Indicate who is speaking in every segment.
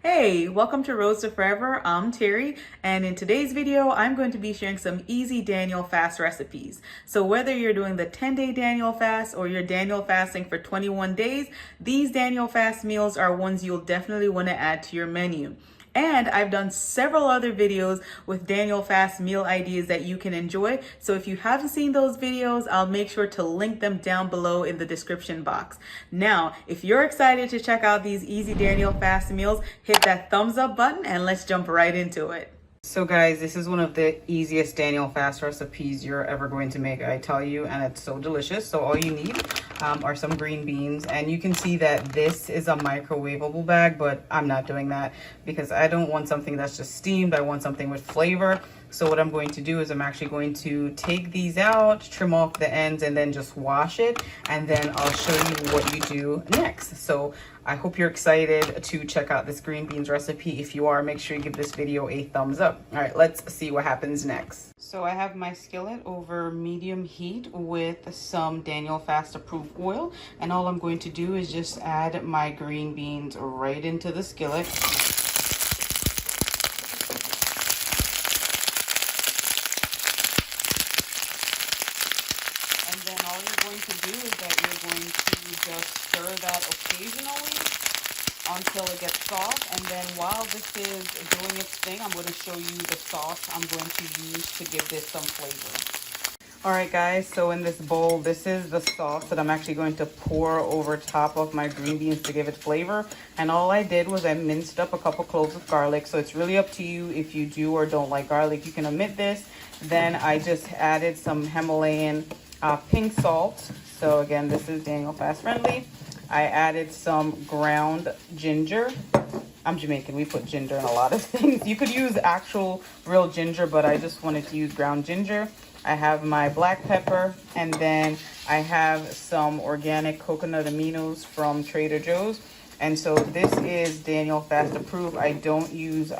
Speaker 1: Hey, welcome to Roads to Forever. I'm Terry, and in today's video, I'm going to be sharing some easy Daniel fast recipes. So whether you're doing the 10-day Daniel fast or you're Daniel fasting for 21 days, these Daniel fast meals are ones you'll definitely want to add to your menu. And I've done several other videos with Daniel fast meal ideas that you can enjoy. So if you haven't seen those videos, I'll make sure to link them down below in the description box. Now, if you're excited to check out these easy Daniel fast meals, hit that thumbs up button and let's jump right into it. So guys, this is one of the easiest Daniel fast recipes you're ever going to make, I tell you, and it's so delicious. So all you need are some green beans, and you can see that this is a microwavable bag, but I'm not doing that because I don't want something that's just steamed. I want something with flavor. So what I'm going to do is I'm actually going to take these out, trim off the ends, and then just wash it, and then I'll show you what you do next. So I hope you're excited to check out this green beans recipe. If you are, make sure you give this video a thumbs up. All right, let's see what happens next. So I have my skillet over medium heat with some Daniel fast approved oil, and all I'm going to do is just add my green beans right into the skillet. And then all you're going to do is that you're going to just stir that occasionally until it gets soft. And then while this is doing its thing, I'm going to show you the sauce I'm going to use to give this some flavor. All right, guys, so in this bowl, this is the sauce that I'm actually going to pour over top of my green beans to give it flavor. And all I did was I minced up a couple cloves of garlic. So it's really up to you if you do or don't like garlic. You can omit this. Then I just added some Himalayan pink salt. So again, this is Daniel fast friendly. I added some ground ginger. I'm Jamaican, we put ginger in a lot of things. You could use actual real ginger, but I just wanted to use ground ginger. I have my black pepper, and then I have some organic coconut aminos from Trader Joe's. And so this is Daniel fast approved. I don't use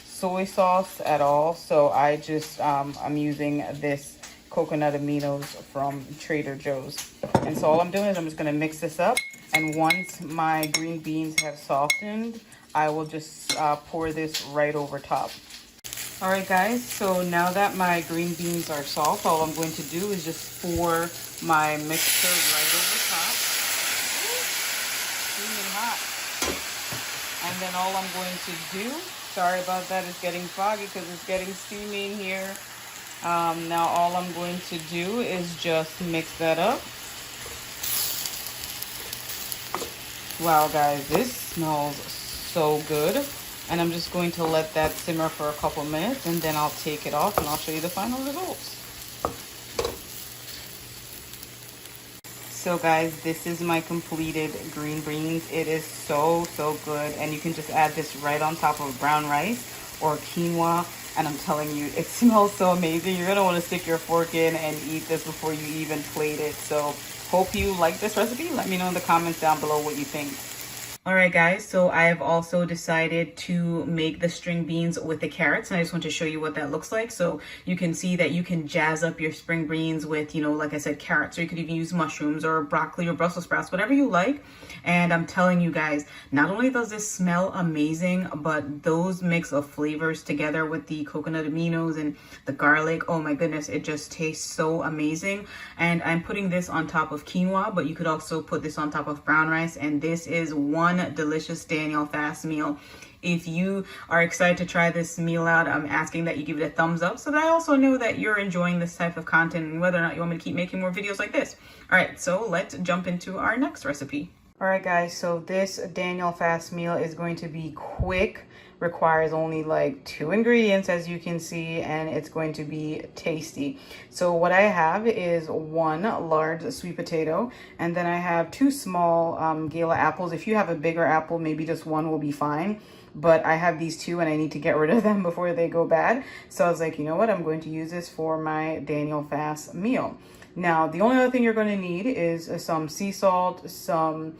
Speaker 1: soy sauce at all, so I just I'm using this coconut aminos from Trader Joe's. And so all I'm doing is I'm just going to mix this up, and once my green beans have softened, I will just pour this right over top. All right, guys, so now that my green beans are soft, all I'm going to do is just pour my mixture right over top. Steaming hot. And then all I'm going to do, sorry about that, it's getting foggy because it's getting steamy in here. Now all I'm going to do is just mix that up. Wow, guys, this smells so good. And I'm just going to let that simmer for a couple minutes, and then I'll take it off and I'll show you the final results. So guys, this is my completed green beans. It is so good, and you can just add this right on top of brown rice or quinoa, and I'm telling you, it smells so amazing. You're gonna want to stick your fork in and eat this before you even plate it. So hope you like this recipe. Let me know in the comments down below what you think. All right, guys, so I have also decided to make the string beans with the carrots, and I just want to show you what that looks like. So you can see that you can jazz up your spring beans with, like I said, carrots, or you could even use mushrooms or broccoli or Brussels sprouts, whatever you like. And I'm telling you guys, not only does this smell amazing, but those mix of flavors together with the coconut aminos and the garlic, oh my goodness, it just tastes so amazing. And I'm putting this on top of quinoa, but you could also put this on top of brown rice, and this is one delicious Daniel fast meal. If you are excited to try this meal out, I'm asking that you give it a thumbs up so that I also know that you're enjoying this type of content and whether or not you want me to keep making more videos like this. All right, so let's jump into our next recipe. All right, guys, so this Daniel fast meal is going to be quick, requires only like 2 ingredients, as you can see, and it's going to be tasty. So what I have is 1 large sweet potato, and then I have 2 small Gala apples. If you have a bigger apple, maybe just 1 will be fine, but I have these 2 and I need to get rid of them before they go bad. So I was like, you know what, I'm going to use this for my Daniel fast meal. Now, the only other thing you're going to need is some sea salt, some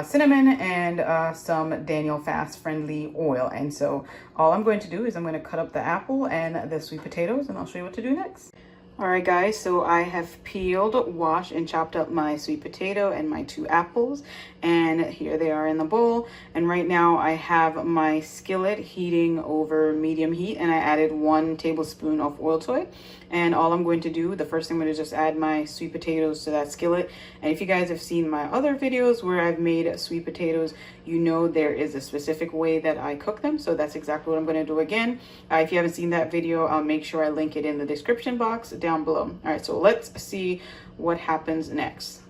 Speaker 1: cinnamon, and some Daniel fast friendly oil. And so all I'm going to do is I'm going to cut up the apple and the sweet potatoes, and I'll show you what to do next. All right, guys, so I have peeled, washed, and chopped up my sweet potato and my 2 apples, and here they are in the bowl. And right now I have my skillet heating over medium heat, and I added 1 tablespoon of oil to it. And all I'm going to do, the first thing I'm going to just add my sweet potatoes to that skillet. And if you guys have seen my other videos where I've made sweet potatoes, you know there is a specific way that I cook them. So that's exactly what I'm going to do again. If you haven't seen that video, I'll make sure I link it in the description box down below. All right, so let's see what happens next.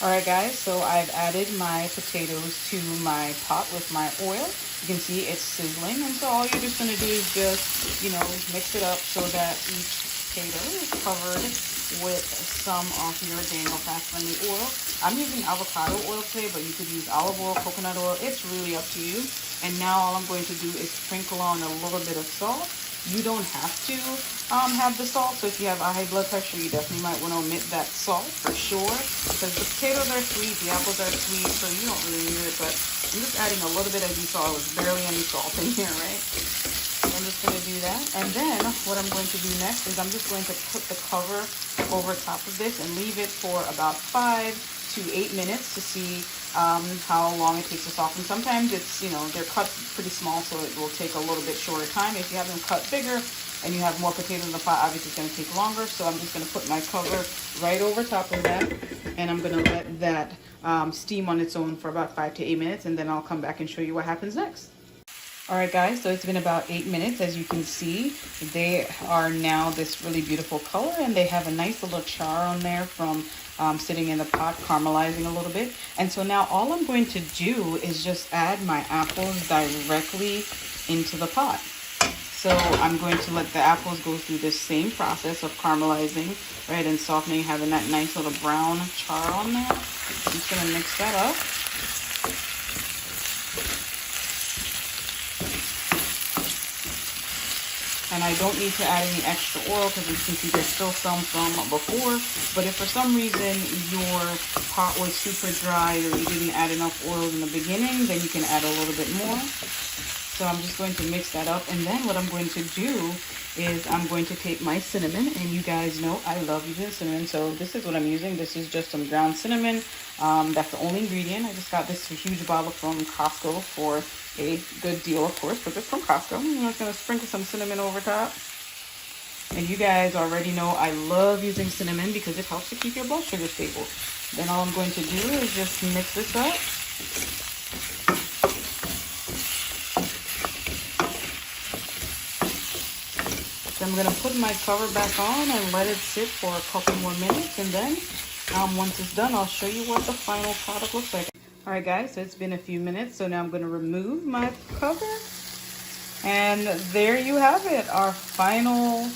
Speaker 1: All right, guys, so I've added my potatoes to my pot with my oil. You can see it's sizzling, and so all you're just going to do is just, you know, mix it up so that each potato is covered with some of your Daniell fast-friendly oil. I'm using avocado oil today, but you could use olive oil, coconut oil. It's really up to you. And now all I'm going to do is sprinkle on a little bit of salt. You don't have to have the salt, so if you have a high blood pressure, you definitely might want to omit that salt for sure, because the potatoes are sweet, the apples are sweet, so you don't really need it. But I'm just adding a little bit, as you saw, there's barely any salt in here, right? So I'm just going to do that. And then what I'm going to do next is I'm just going to put the cover over top of this and leave it for about 5 to 8 minutes to see how long it takes to soften. Sometimes it's, you know, they're cut pretty small, so it will take a little bit shorter time. If you have them cut bigger and you have more potatoes in the pot, obviously it's going to take longer. So I'm just going to put my cover right over top of that, and I'm going to let that steam on its own for about 5 to 8 minutes, and then I'll come back and show you what happens next. All right, guys, so it's been about 8 minutes. As you can see, they are now this really beautiful color, and they have a nice little char on there from sitting in the pot, caramelizing a little bit. And so now all I'm going to do is just add my apples directly into the pot. So I'm going to let the apples go through this same process of caramelizing, right, and softening, having that nice little brown char on there. I'm just going to mix that up. And I don't need to add any extra oil because you can see there's still some from before. But if for some reason your pot was super dry or you didn't add enough oil in the beginning, then you can add a little bit more. So I'm just going to mix that up. And then what I'm going to do is I'm going to take my cinnamon. And you guys know I love using cinnamon. So this is what I'm using. This is just some ground cinnamon. That's the only ingredient. I just got this huge bottle from Costco for a good deal, of course, but it's from Costco. I'm just going to sprinkle some cinnamon over top. And you guys already know I love using cinnamon because it helps to keep your blood sugar stable. Then all I'm going to do is just mix this up. So I'm going to put my cover back on and let it sit for a couple more minutes. And then once it's done, I'll show you what the final product looks like. All right, guys, so it's been a few minutes. So now I'm going to remove my cover. And there you have it, our final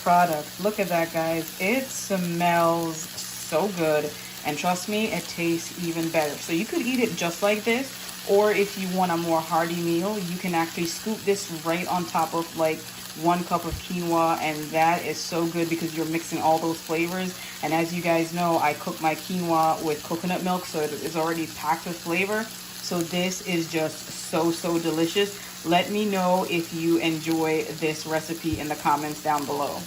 Speaker 1: product. Look at that, guys. It smells so good. And trust me, it tastes even better. So you could eat it just like this. Or if you want a more hearty meal, you can actually scoop this right on top of like 1 cup of quinoa, and that is so good because you're mixing all those flavors. And as you guys know, I cook my quinoa with coconut milk, so it is already packed with flavor. So this is just so delicious. Let me know if you enjoy this recipe in the comments down below.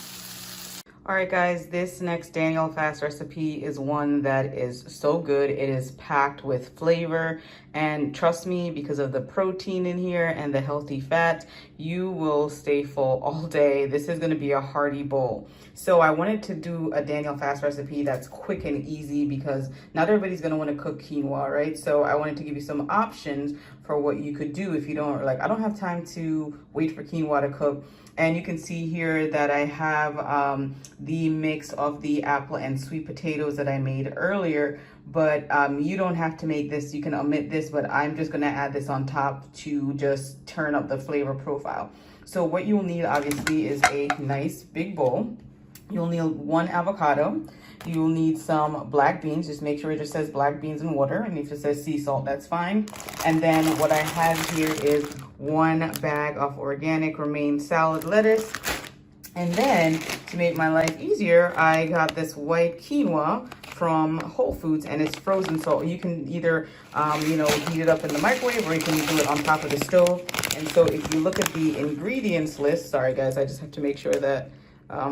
Speaker 1: All right, guys, this next Daniell fast recipe is one that is so good. It is packed with flavor, and trust me, because of the protein in here and the healthy fat, you will stay full all day. This is going to be a hearty bowl. So I wanted to do a Daniell fast recipe that's quick and easy because not everybody's going to want to cook quinoa, right? So I wanted to give you some options for what you could do if you don't, like, I don't have time to wait for quinoa to cook. And you can see here that I have the mix of the apple and sweet potatoes that I made earlier. But you don't have to make this. You can omit this, but I'm just going to add this on top to just turn up the flavor profile. So what you'll need, obviously, is a nice big bowl. You'll need 1 avocado. You'll need some black beans. Just make sure it just says black beans and water. And if it says sea salt, that's fine. And then what I have here is 1 bag of organic romaine salad lettuce. And then to make my life easier, I got this white quinoa from Whole Foods, and it's frozen. So you can either, heat it up in the microwave, or you can do it on top of the stove. And so if you look at the ingredients list, sorry guys, I just have to make sure that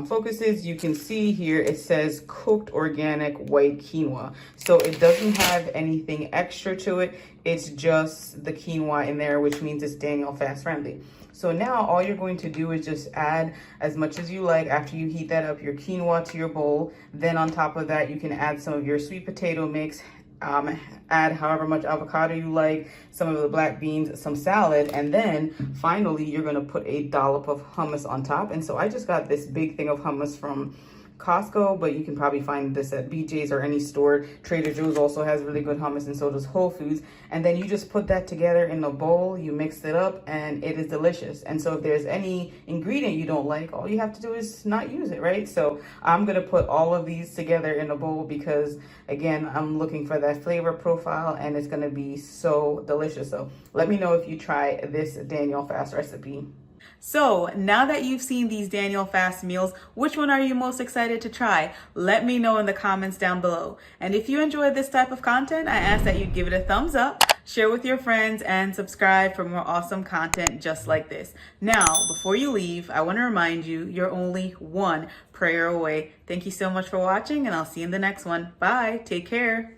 Speaker 1: focuses, you can see here it says cooked organic white quinoa. So it doesn't have anything extra to it. It's just the quinoa in there, which means it's Daniell fast friendly. So now all you're going to do is just add as much as you like after you heat that up, your quinoa to your bowl. Then on top of that, you can add some of your sweet potato mix, add however much avocado you like, some of the black beans, some salad, and then finally you're gonna put a dollop of hummus on top. And so I just got this big thing of hummus from Costco, but you can probably find this at BJ's or any store. Trader Joe's also has really good hummus, and so does Whole Foods. And then you just put that together in a bowl, you mix it up, and it is delicious. And so if there's any ingredient you don't like, all you have to do is not use it, right? So I'm gonna put all of these together in a bowl because, again, I'm looking for that flavor profile, and it's gonna be so delicious. So let me know if you try this Daniell fast recipe. So now that you've seen these Daniell fast meals, which one are you most excited to try? Let me know in the comments down below. And if you enjoyed this type of content, I ask that you give it a thumbs up, share with your friends, and subscribe for more awesome content just like this. Now, before you leave, I want to remind you, you're only one prayer away. Thank you so much for watching, and I'll see you in the next one. Bye. Take care.